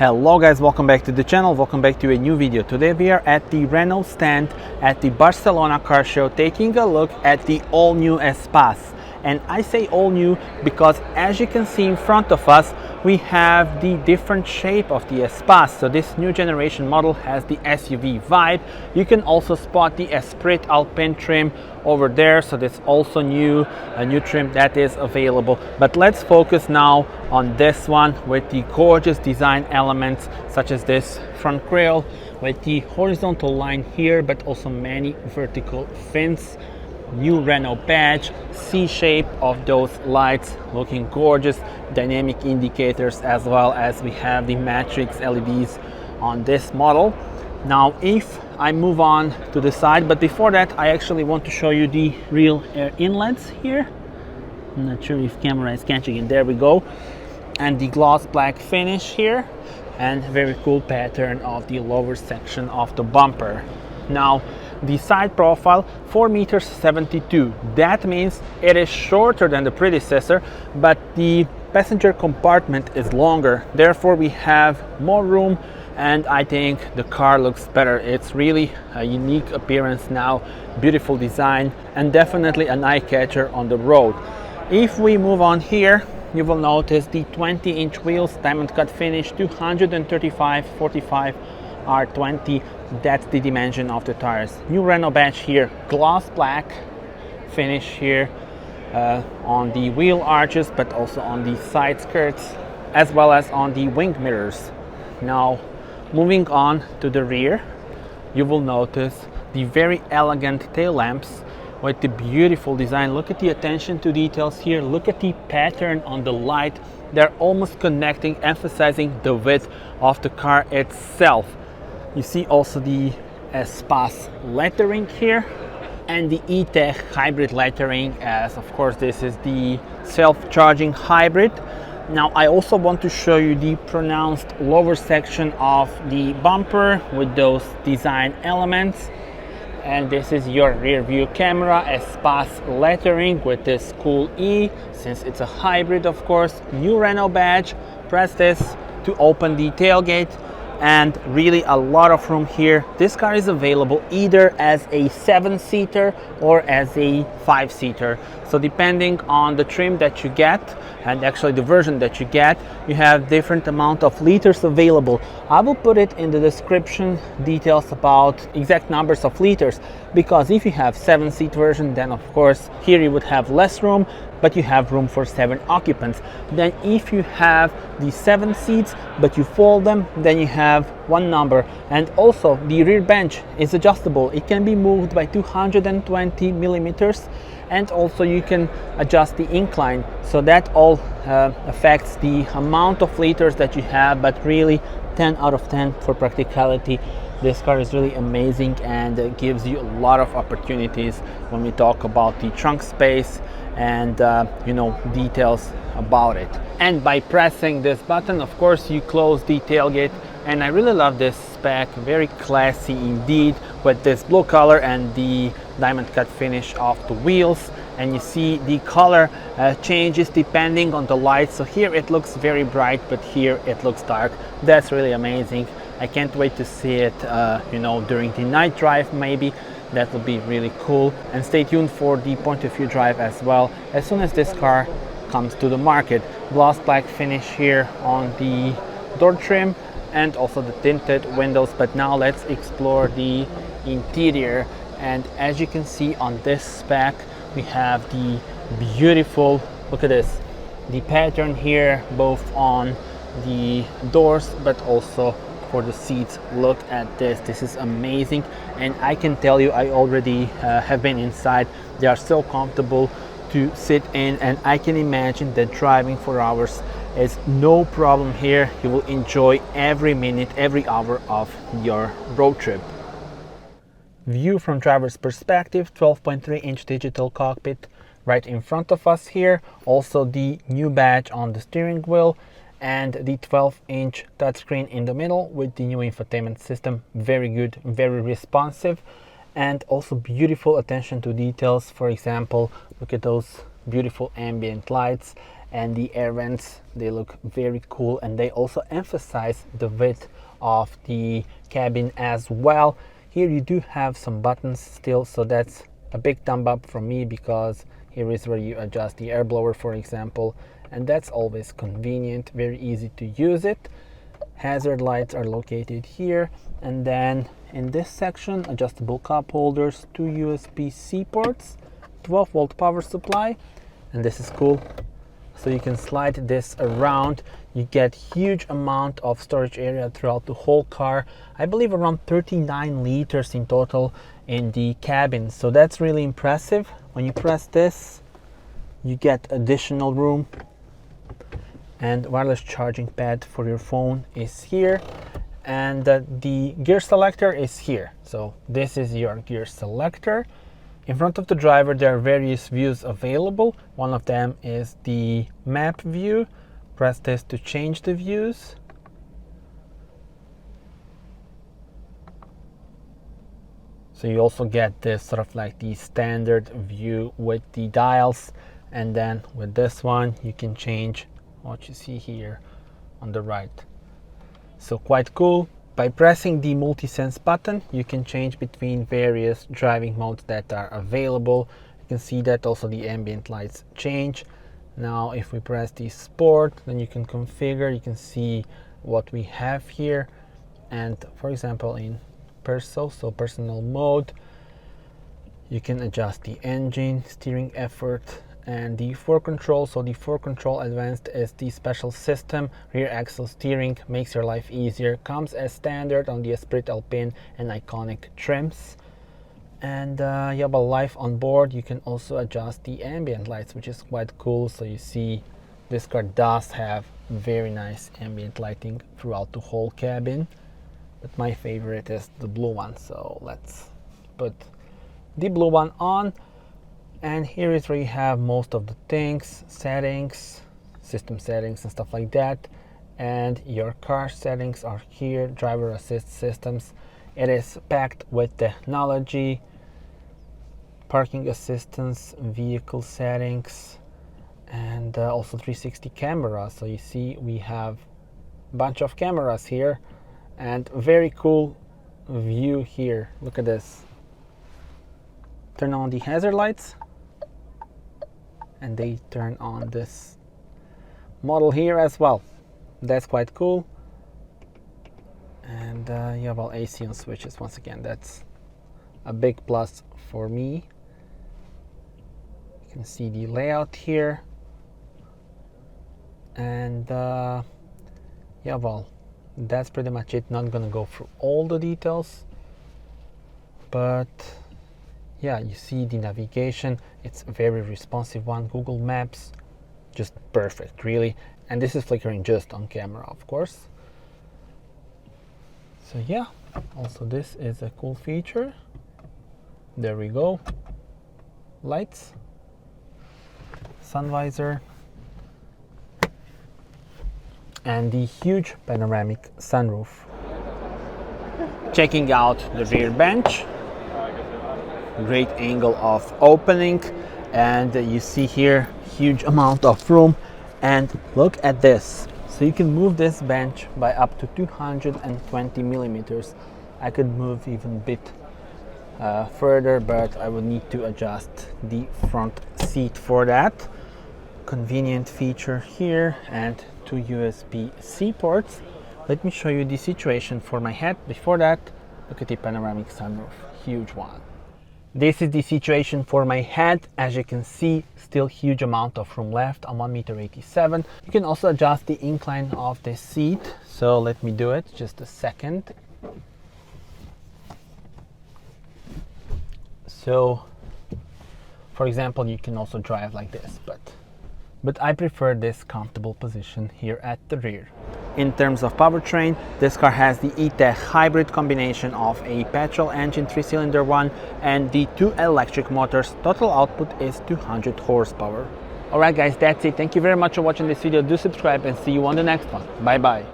Hello guys, welcome back to the channel, welcome back to a new video. Today we are at the Renault stand at the Barcelona car show taking a look at the all-new Espace. And I say all new because as you can see in front of us, we have the different shape of the Espace. So this new generation model has the SUV vibe. You can also spot the Esprit Alpine trim over there. So that's also new, a new trim that is available. But let's focus now on this one with the gorgeous design elements such as this front grille with the horizontal line here, but also many vertical fins. New Renault badge, C-shape of those lights, looking gorgeous, dynamic indicators, as well as we have the matrix LEDs on this model. Now if I move on to the side, but before that I actually want to show you the real air inlets here. I'm not sure if camera is catching it, there we go. And the gloss black finish here, and very cool pattern of the lower section of the bumper. Now the side profile, 4.72 meters. That means it is shorter than the predecessor, but the passenger compartment is longer. Therefore, we have more room, and I think the car looks better. It's really a unique appearance now, beautiful design, and definitely an eye catcher on the road. If we move on here, you will notice the 20-inch wheels, diamond cut finish, 235/45 R20. That's the dimension of the tires. New Renault badge here, gloss black finish here on the wheel arches, but also on the side skirts, as well as on the wing mirrors. Now moving on to the rear, you will notice the very elegant tail lamps with the beautiful design. Look at the attention to details here. Look at the pattern on the light. They're almost connecting, emphasizing the width of the car itself. You see also the Espace lettering here and the E-Tech hybrid lettering, as of course this is the self-charging hybrid. Now I also want to show you the pronounced lower section of the bumper with those design elements. And this is your rear view camera, Espace lettering with this cool E, since it's a hybrid of course. New Renault badge, press this to open the tailgate, and really a lot of room here. This car is available either as a 7-seater or as a 5-seater. So depending on the trim that you get, and actually the version that you get, you have different amount of liters available. I will put it in the description, details about exact numbers of liters, because if you have 7-seat version, then of course here you would have less room, but you have room for 7 occupants. Then if you have the 7 seats but you fold them, then you have one number. And also the rear bench is adjustable. It can be moved by 220 millimeters, and also you can adjust the incline, so that all affects the amount of liters that you have. But really 10 out of 10 for practicality. This car is really amazing and gives you a lot of opportunities when we talk about the trunk space and details about it. And by pressing this button, of course, you close the tailgate. And I really love this spec, very classy indeed, with this blue color and the diamond cut finish of the wheels. And you see the color changes depending on the light. So here it looks very bright, but here it looks dark. That's really amazing. I can't wait to see it during the night drive maybe. That would be really cool. And stay tuned for the point of view drive as well, as soon as this car comes to the market. Gloss black finish here on the door trim and also the tinted windows. But now let's explore the interior. And as you can see on this spec, we have the beautiful, look at this, the pattern here, both on the doors but also for the seats. Look at this is amazing. And I can tell you, I already have been inside. They are so comfortable to sit in, and I can imagine that driving for hours is no problem here. You will enjoy every minute, every hour of your road trip. View from driver's perspective, 12.3-inch digital cockpit right in front of us here. Also the new badge on the steering wheel, and the 12-inch touchscreen in the middle with the new infotainment system. Very good, very responsive, and also beautiful attention to details. For example, look at those beautiful ambient lights and the air vents, they look very cool, and they also emphasize the width of the cabin as well. Here you do have some buttons still, so that's a big thumb up from me, because here is where you adjust the air blower, for example, and that's always convenient, very easy to use it. Hazard lights are located here, and then in this section, adjustable cup holders, 2 USB-C ports, 12-volt power supply, and this is cool. So you can slide this around. You get huge amount of storage area throughout the whole car. I believe around 39 liters in total in the cabin. So that's really impressive. When you press this, you get additional room. And wireless charging pad for your phone is here. And the gear selector is here. So this is your gear selector. In front of the driver, there are various views available. One of them is the map view. Press this to change the views. So you also get this sort of like the standard view with the dials. And then with this one, you can change what you see here on the right. So quite cool. By pressing the multi-sense button, you can change between various driving modes that are available. You can see that also the ambient lights change. Now if we press the sport, then you can configure, you can see what we have here. And for example, in personal mode, you can adjust the engine, steering effort, and the 4Control. So the 4Control Advanced is the special system. Rear axle steering makes your life easier. Comes as standard on the Esprit Alpine and Iconic trims. And yeah, but live on board, you can also adjust the ambient lights, which is quite cool. So you see this car does have very nice ambient lighting throughout the whole cabin. But my favorite is the blue one. So let's put the blue one on. And here is where you have most of the things, settings, system settings and stuff like that. And your car settings are here, driver assist systems. It is packed with technology, parking assistance, vehicle settings, and also 360 cameras. So you see we have a bunch of cameras here, and very cool view here. Look at this. Turn on the hazard lights, and they turn on this model here as well. That's quite cool. And yeah, well, AC on switches, once again, that's a big plus for me. You can see the layout here. And yeah, well, that's pretty much it. Not gonna go through all the details, but yeah, you see the navigation, it's a very responsive one. Google Maps, just perfect, really. And this is flickering just on camera, of course. So yeah, also this is a cool feature. There we go. Lights, sun visor, and the huge panoramic sunroof. Checking out the rear bench. Great angle of opening, and you see here huge amount of room. And look at this, so you can move this bench by up to 220 millimeters. I could move even a bit further, but I would need to adjust the front seat for that. Convenient feature here, and 2 USB-C ports. Let me show you the situation for my head. Before that, look at the panoramic sunroof, huge one. This is the situation for my head. As you can see, still huge amount of room left. I'm 1.87 m. You can also adjust the incline of the seat. So let me do it, just a second. So, for example, you can also drive like this, but I prefer this comfortable position here at the rear. In terms of powertrain, this car has the E-Tech hybrid combination of a petrol engine 3-cylinder one and the 2 electric motors. Total output is 200 horsepower. Alright guys, that's it. Thank you very much for watching this video. Do subscribe and see you on the next one. Bye bye.